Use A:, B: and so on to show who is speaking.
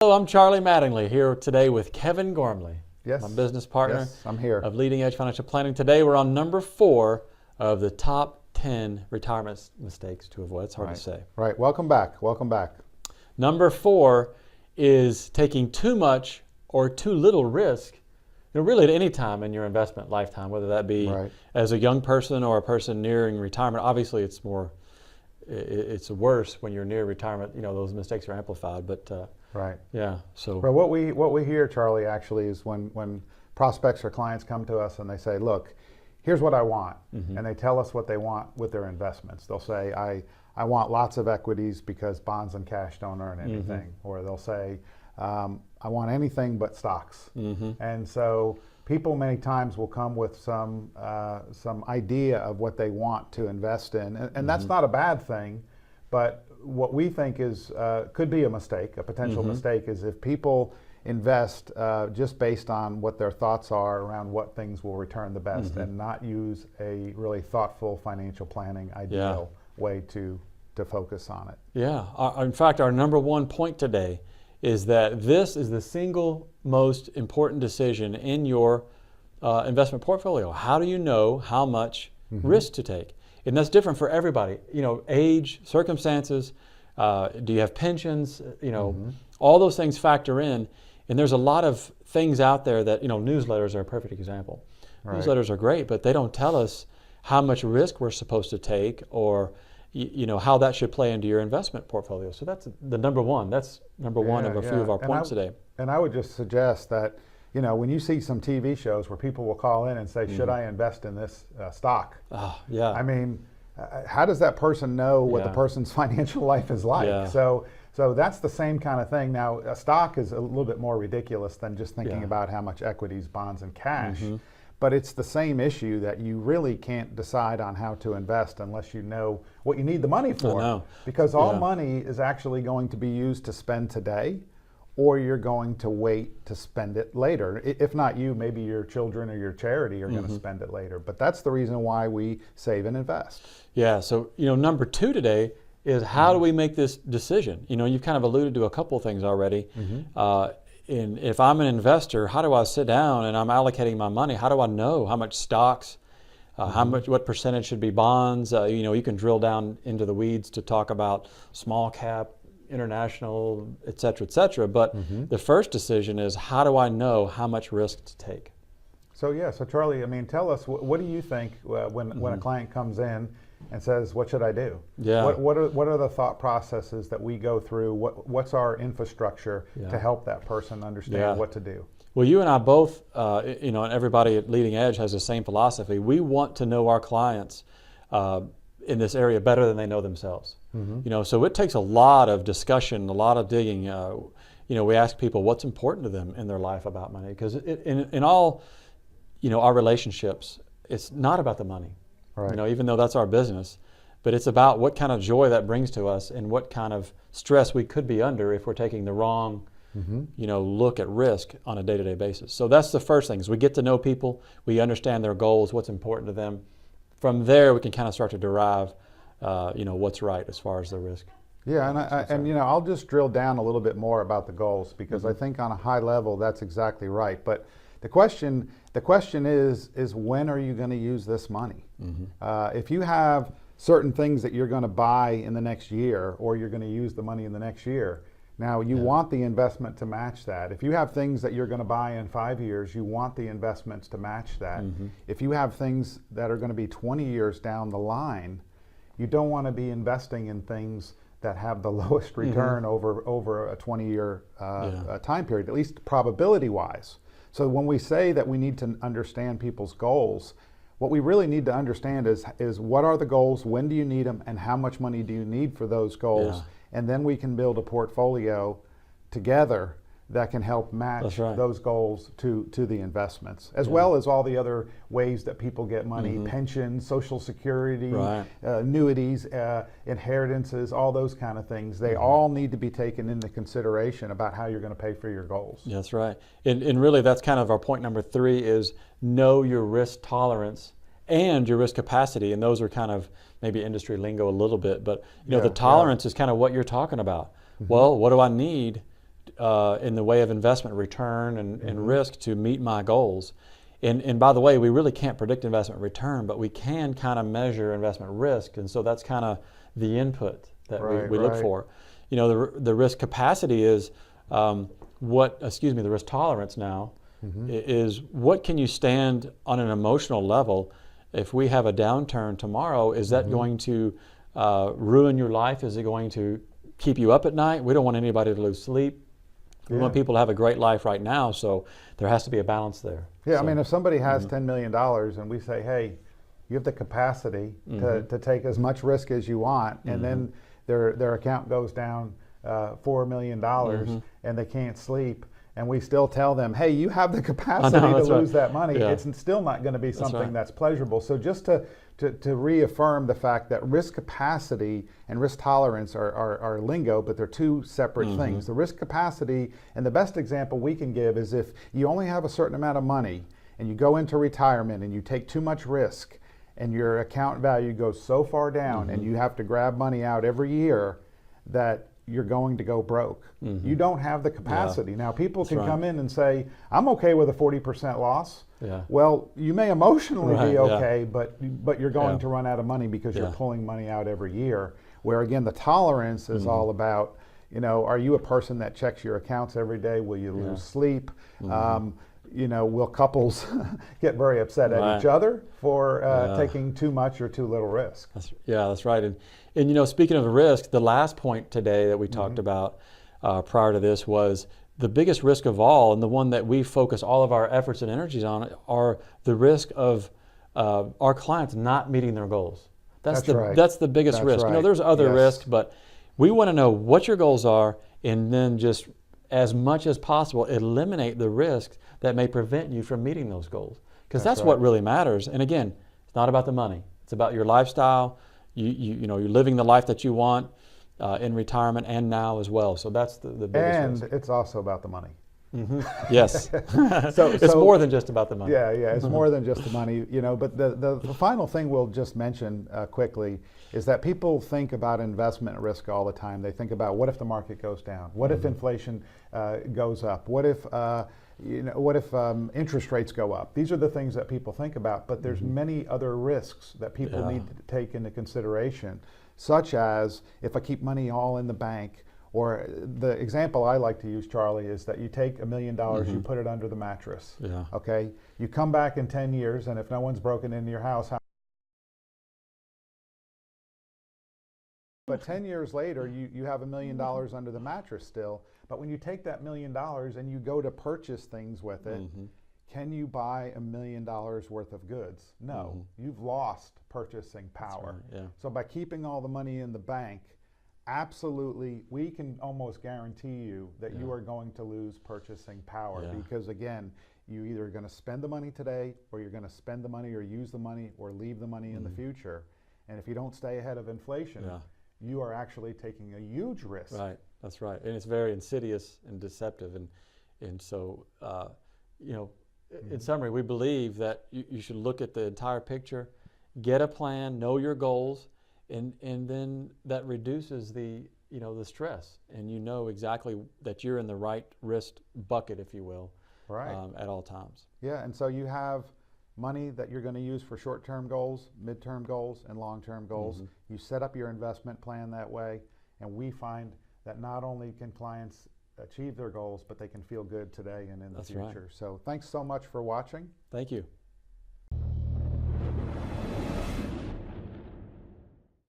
A: Hello, I'm Charlie Mattingly here today with Kevin Gormley,
B: Yes.
A: my business partner.
B: Yes, I'm here.
A: Of Leading Edge Financial Planning. Today we're on number 4 of the top 10 retirement mistakes to avoid. It's hard to say.
B: Right. Welcome back. Welcome back.
A: Number 4 is taking too much or too little risk. Really at any time in your investment lifetime, whether that be as a young person or a person nearing retirement. Obviously, it's worse when you're near retirement. Those mistakes are amplified. But yeah. So
B: well, what we hear, Charlie, actually is when prospects or clients come to us and they say, "Look, here's what I want," and they tell us what they want with their investments. They'll say, "I want lots of equities because bonds and cash don't earn anything," or they'll say, "I want anything but stocks." And so people many times will come with some idea of what they want to invest in, and that's not a bad thing. But what we think is could be a mistake, a potential mistake, is if people invest just based on what their thoughts are around what things will return the best, and not use a really thoughtful financial planning ideal way to focus on it.
A: Yeah. In fact, our number 1 point today is that this is the single most important decision in your investment portfolio. How do you know how much risk to take? And that's different for everybody. Age, circumstances, do you have pensions? All those things factor in. And there's a lot of things out there that, newsletters are a perfect example. Newsletters are great, but they don't tell us how much risk we're supposed to take, or how that should play into your investment portfolio. So that's the number 1. That's number 1 of a few of our points today.
B: And I would just suggest that, when you see some TV shows where people will call in and say, "Should I invest in this stock?" I mean, how does that person know what the person's financial life is like? So that's the same kind of thing. Now, a stock is a little bit more ridiculous than just thinking about how much equities, bonds, and cash. But it's the same issue that you really can't decide on how to invest unless you know what you need the money for. Because all money is actually going to be used to spend today, or you're going to wait to spend it later. If not you, maybe your children or your charity are going to spend it later. But that's the reason why we save and invest.
A: Yeah, so number 2 today is how do we make this decision? You've kind of alluded to a couple of things already. If I'm an investor, how do I sit down and I'm allocating my money? How do I know how much stocks, what percentage should be bonds? You can drill down into the weeds to talk about small cap, international, et cetera, but the first decision is, how do I know how much risk to take?
B: So Charlie, tell us, what do you think when a client comes in and says, "What should I do?" What are the thought processes that we go through? What's our infrastructure to help that person understand what to do?
A: Well, you and I both, and everybody at Leading Edge has the same philosophy. We want to know our clients in this area better than they know themselves. So it takes a lot of discussion, a lot of digging. We ask people what's important to them in their life about money, because in all, our relationships, it's not about the money. Even though that's our business, but it's about what kind of joy that brings to us and what kind of stress we could be under if we're taking the wrong look at risk on a day-to-day basis. So that's the first thing, is we get to know people, we understand their goals, what's important to them. From there, we can kind of start to derive, what's right as far as the risk.
B: Yeah, and I'll just drill down a little bit more about the goals, because I think on a high level that's exactly right. But the question is when are you going to use this money? If you have certain things that you're going to buy in the next year, or you're going to use the money in the next year, now you want the investment to match that. If you have things that you're going to buy in 5 years, you want the investments to match that. If you have things that are going to be 20 years down the line, you don't want to be investing in things that have the lowest return over a 20-year time period, at least probability-wise. So when we say that we need to understand people's goals, what we really need to understand is what are the goals, when do you need them, and how much money do you need for those goals? And then we can build a portfolio together that can help match those goals to the investments, as well as all the other ways that people get money, pensions, Social Security, annuities, inheritances, all those kind of things. They all need to be taken into consideration about how you're going to pay for your goals.
A: That's right. And really that's kind of our point number 3, is know your risk tolerance and your risk capacity. And those are kind of maybe industry lingo a little bit, but the tolerance is kind of what you're talking about. Well, what do I need in the way of investment return and risk to meet my goals. And by the way, we really can't predict investment return, but we can kind of measure investment risk. And so that's kind of the input that we look for. You know, the risk capacity is the risk tolerance now is what can you stand on an emotional level. If we have a downturn tomorrow, is that going to ruin your life? Is it going to keep you up at night? We don't want anybody to lose sleep. We want people to have a great life right now, so there has to be a balance there.
B: Yeah, I mean, if somebody has $10 million and we say, hey, you have the capacity to take as much risk as you want, and then their account goes down $4 million and they can't sleep, and we still tell them, hey, you have the capacity to lose that money, it's still not going to be something that's pleasurable. So just to reaffirm the fact that risk capacity and risk tolerance are lingo, but they're two separate things. The risk capacity, and the best example we can give is if you only have a certain amount of money and you go into retirement and you take too much risk and your account value goes so far down and you have to grab money out every year that you're going to go broke. You don't have the capacity. Now people can come in and say, I'm okay with a 40% loss. Well, you may emotionally be okay, but you're going to run out of money because you're pulling money out every year. Where again, the tolerance is all about, you know, are you a person that checks your accounts every day? Will you lose sleep? You know, will couples get very upset at each other for taking too much or too little risk?
A: That's right. And you know, speaking of risk, the last point today that we talked about prior to this was the biggest risk of all, and the one that we focus all of our efforts and energies on, are the risk of our clients not meeting their goals. That's the biggest risk. You know, there's other risks, but we want to know what your goals are, and then just as much as possible eliminate the risks that may prevent you from meeting those goals. Because that's what really matters. And again, it's not about the money. It's about your lifestyle. You know, you're living the life that you want in retirement and now as well. So that's the biggest risk.
B: And it's also about the money.
A: Yes. So it's more than just about the money.
B: Yeah, it's more than just the money, you know. But the final thing we'll just mention quickly is that people think about investment risk all the time. They think about, what if the market goes down? What if inflation goes up? What if interest rates go up? These are the things that people think about. But there's many other risks that people need to take into consideration, such as if I keep money all in the bank. Or the example I like to use, Charlie, is that you take $1 million, you put it under the mattress. Okay, you come back in 10 years, and if no one's broken into your house, but 10 years later, you have $1 million under the mattress still. But when you take that $1 million and you go to purchase things with it, can you buy $1 million worth of goods? No, you've lost purchasing power. So by keeping all the money in the bank, absolutely, we can almost guarantee you that you are going to lose purchasing power, because again, you either are going to spend the money today, or you're going to spend the money or use the money or leave the money in the future. And if you don't stay ahead of inflation, you are actually taking a huge risk.
A: Right, that's right. And it's very insidious and deceptive. And so, you know, in summary, we believe that you should look at the entire picture, get a plan, know your goals, and then that reduces the stress, and you know exactly that you're in the right risk bucket, if you will, at all times.
B: Yeah, and so you have money that you're going to use for short-term goals, mid-term goals, and long-term goals. You set up your investment plan that way, and we find that not only can clients achieve their goals, but they can feel good today and in the future. So thanks so much for watching.
A: Thank you.